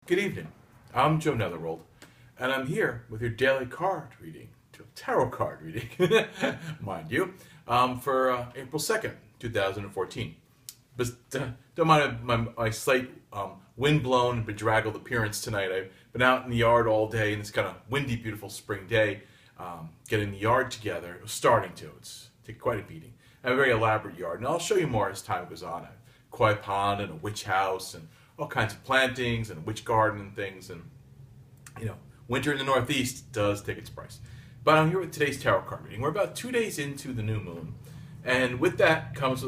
Good evening. I'm Joe Netherworld, and I'm here with your daily card reading, tarot card reading, mind you, for April 2nd, 2014. But don't mind my slight wind-blown, bedraggled appearance tonight. I've been out in the yard all day in this kind of windy, beautiful spring day, getting the yard together. It was starting to. It's taken quite a beating. I have a very elaborate yard, and I'll show you more as time goes on. A koi pond and a witch house and all kinds of plantings and a witch garden and things. And, winter in the Northeast does take its price. But I'm here with today's tarot card reading. We're about 2 days into the new moon. And with that comes,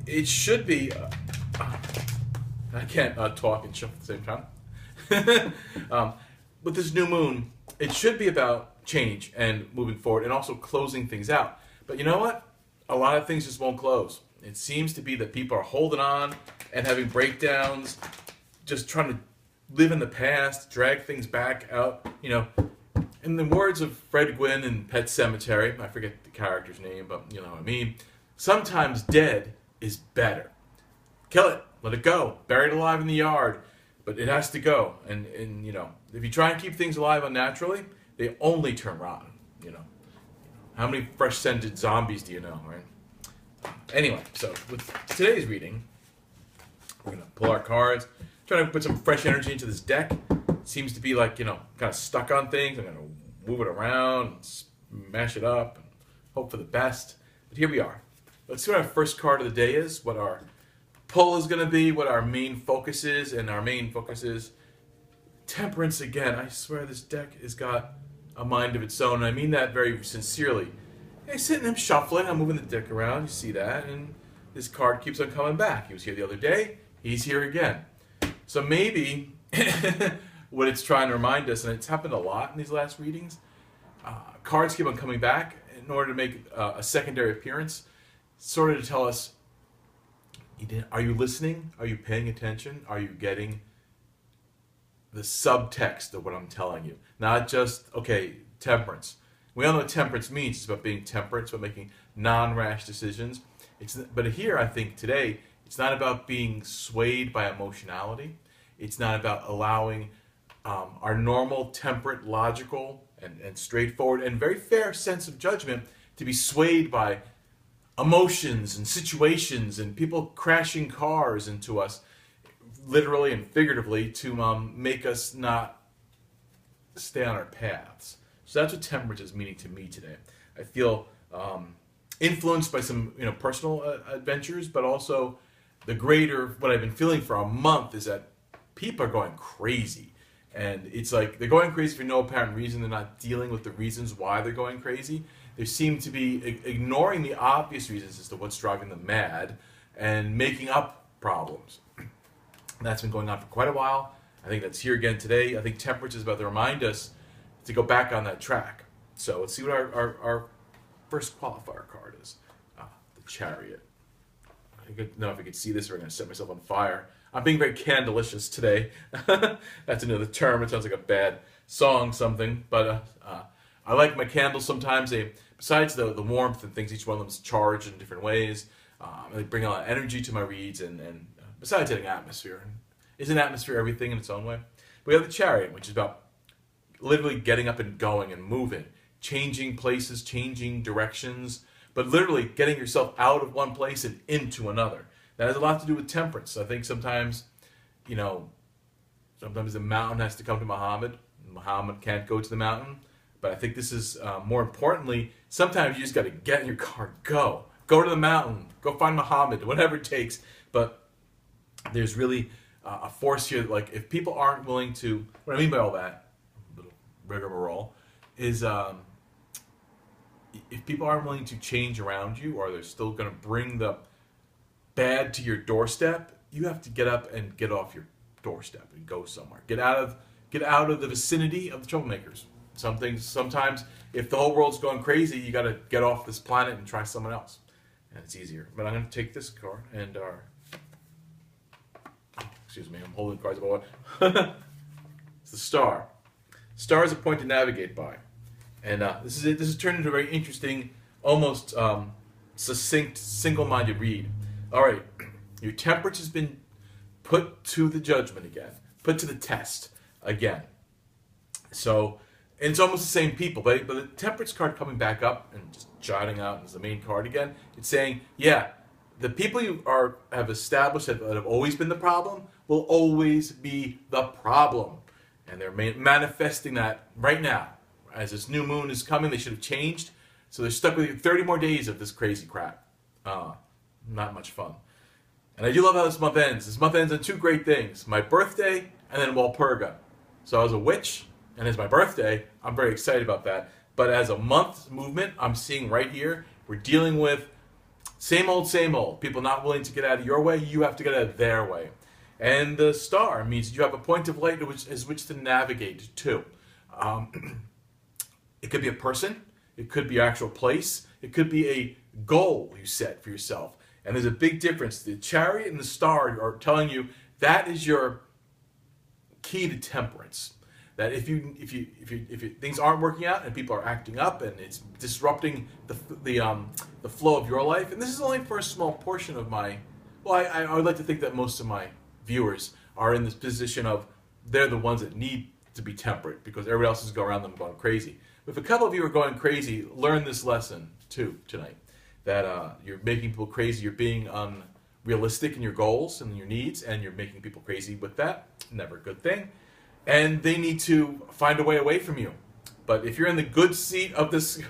it should be, I can't talk and shuffle at the same time. With this new moon, it should be about change and moving forward and also closing things out. But you know what? A lot of things just won't close. It seems to be that people are holding on and having breakdowns, just trying to live in the past, drag things back out. In the words of Fred Gwynn in Pet Sematary, I forget the character's name, but you know what I mean. Sometimes dead is better. Kill it, let it go, bury it alive in the yard, but it has to go. And if you try and keep things alive unnaturally, they only turn rotten. How many fresh scented zombies do you know, right? Anyway, so with today's reading, we're going to pull our cards, trying to put some fresh energy into this deck. It seems to be like, kind of stuck on things. I'm going to move it around, smash it up, and hope for the best. But here we are. Let's see what our first card of the day is, what our pull is going to be, what our main focus is, and our main focus is Temperance again. I swear this deck has got a mind of its own, and I mean that very sincerely. I'm sitting and shuffling, I'm moving the deck around, you see that, and this card keeps on coming back. He was here the other day, he's here again. So maybe what it's trying to remind us, and it's happened a lot in these last readings, cards keep on coming back in order to make a secondary appearance, sort of to tell us, are you listening? Are you paying attention? Are you getting the subtext of what I'm telling you? Not just, temperance. We all know what temperance means. It's about being temperate. It's about making non-rash decisions. But here, I think today, it's not about being swayed by emotionality. It's not about allowing our normal, temperate, logical, and straightforward, and very fair sense of judgment to be swayed by emotions and situations and people crashing cars into us, literally and figuratively, to make us not stay on our paths. So that's what temperance is meaning to me today. I feel influenced by some personal adventures, but also the greater, what I've been feeling for a month is that people are going crazy. And it's like they're going crazy for no apparent reason. They're not dealing with the reasons why they're going crazy. They seem to be ignoring the obvious reasons as to what's driving them mad and making up problems. That's been going on for quite a while. I think that's here again today. I think temperance is about to remind us to go back on that track. So let's see what our first qualifier card is. The Chariot. I don't know if I could see this or I'm going to set myself on fire. I'm being very candlelicious today. That's another term. It sounds like a bad song something. But I like my candles sometimes. Besides the warmth and things, each one of them is charged in different ways. They bring a lot of energy to my reads and besides hitting atmosphere. Isn't atmosphere everything in its own way? We have the Chariot, which is about literally getting up and going and moving, changing places, changing directions, but literally getting yourself out of one place and into another. That has a lot to do with temperance. I think sometimes the mountain has to come to Muhammad. Muhammad can't go to the mountain. But I think this is, more importantly, sometimes you just got to get in your car, go. Go to the mountain, go find Muhammad, whatever it takes. But there's really a force here, like if people aren't willing to, what I mean by all that, a little rigmarole, is if people aren't willing to change around you, or they're still going to bring the bad to your doorstep, you have to get up and get off your doorstep and go somewhere. Get out of the vicinity of the troublemakers. Sometimes, if the whole world's going crazy, you got to get off this planet and try someone else, and it's easier. But I'm going to take this card and excuse me, I'm holding cards about what? It's the Star. Star is a point to navigate by, and this is it. This has turned into a very interesting, almost succinct, single-minded read. All right, your temperance has been put to the judgment again. put to the test again. So, and it's almost the same people, but the temperance card coming back up and just jotting out as the main card again, it's saying, yeah, the people you have established that have always been the problem will always be the problem. And they're manifesting that right now. As this new moon is coming, they should have changed. So they're stuck with you 30 more days of this crazy crap. Not much fun. And I do love how this month ends. This month ends on two great things. My birthday and then Walpurga. So I was a witch, and it's my birthday. I'm very excited about that. But as a month movement, I'm seeing right here, we're dealing with same old, same old. People not willing to get out of your way. You have to get out of their way. And the star means you have a point of light which to navigate to. It could be a person. It could be an actual place. It could be a goal you set for yourself. And there's a big difference. The chariot and the star are telling you that is your key to temperance. That if things aren't working out and people are acting up and it's disrupting the flow of your life, and this is only for a small portion of my, well, I would like to think that most of my viewers are in this position of they're the ones that need to be temperate because everybody else is going around them going crazy. But if a couple of you are going crazy, learn this lesson too tonight. That you're making people crazy, you're being unrealistic in your goals and your needs, and you're making people crazy with that. Never a good thing. And they need to find a way away from you. But if you're in the good seat of this,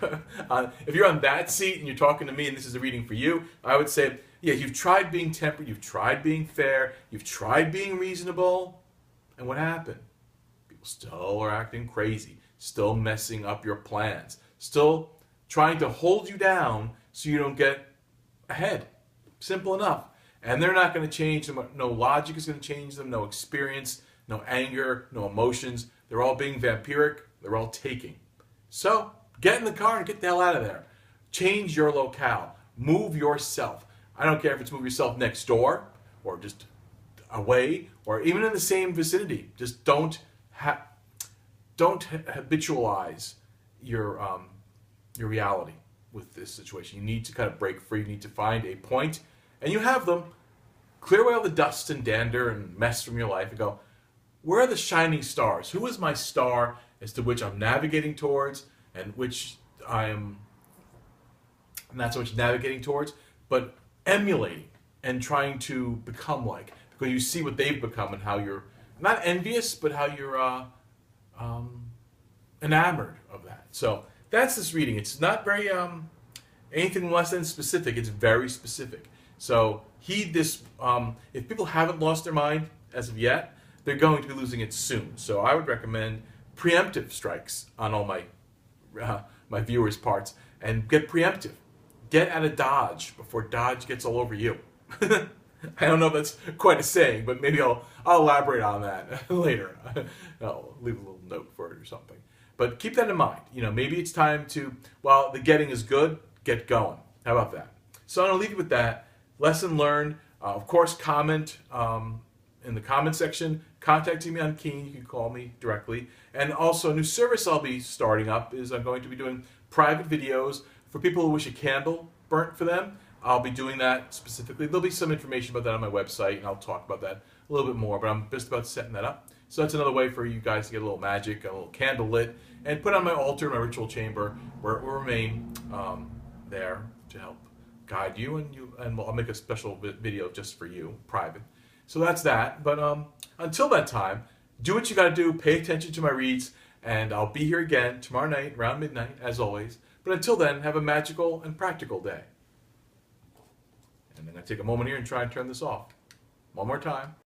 if you're on that seat and you're talking to me and this is a reading for you, I would say, yeah, you've tried being temperate, you've tried being fair, you've tried being reasonable, and what happened? People still are acting crazy, still messing up your plans, still trying to hold you down so you don't get ahead. Simple enough. And they're not going to change them. No logic is going to change them, no experience, no anger, no emotions. They're all being vampiric. They're all taking. So get in the car and get the hell out of there. Change your locale. Move yourself. I don't care if it's move yourself next door or just away or even in the same vicinity. Just don't habitualize your reality with this situation. You need to kind of break free. You need to find a point, and you have them. Clear away all the dust and dander and mess from your life and go, where are the shining stars? Who is my star as to which I'm navigating towards and which I am not so much navigating towards, but emulating and trying to become like, because you see what they've become and how you're not envious, but how you're enamored of that. So that's this reading. It's not very anything less than specific. It's very specific. So heed this. If people haven't lost their mind as of yet, they're going to be losing it soon. So I would recommend preemptive strikes on all my my viewers' parts and get preemptive. Get out of Dodge before Dodge gets all over you. I don't know if that's quite a saying, but maybe I'll elaborate on that later. I'll leave a little note for it or something. But keep that in mind. You know, maybe it's time to, while the getting is good, get going. How about that? So I'm going to leave you with that. Lesson learned. Of course, comment in the comment section. Contacting me on Keen. You can call me directly. And also, a new service I'll be starting up is I'm going to be doing private videos for people who wish a candle burnt for them. I'll be doing that specifically. There'll be some information about that on my website, and I'll talk about that a little bit more, but I'm just about setting that up. So that's another way for you guys to get a little magic, a little candle lit, and put on my altar, my ritual chamber, where it will remain there to help guide you, and I'll make a special video just for you, private. So that's that. But until that time, do what you got to do, pay attention to my reads, and I'll be here again tomorrow night around midnight, as always. But until then, have a magical and practical day. And then I take a moment here and try and turn this off. One more time.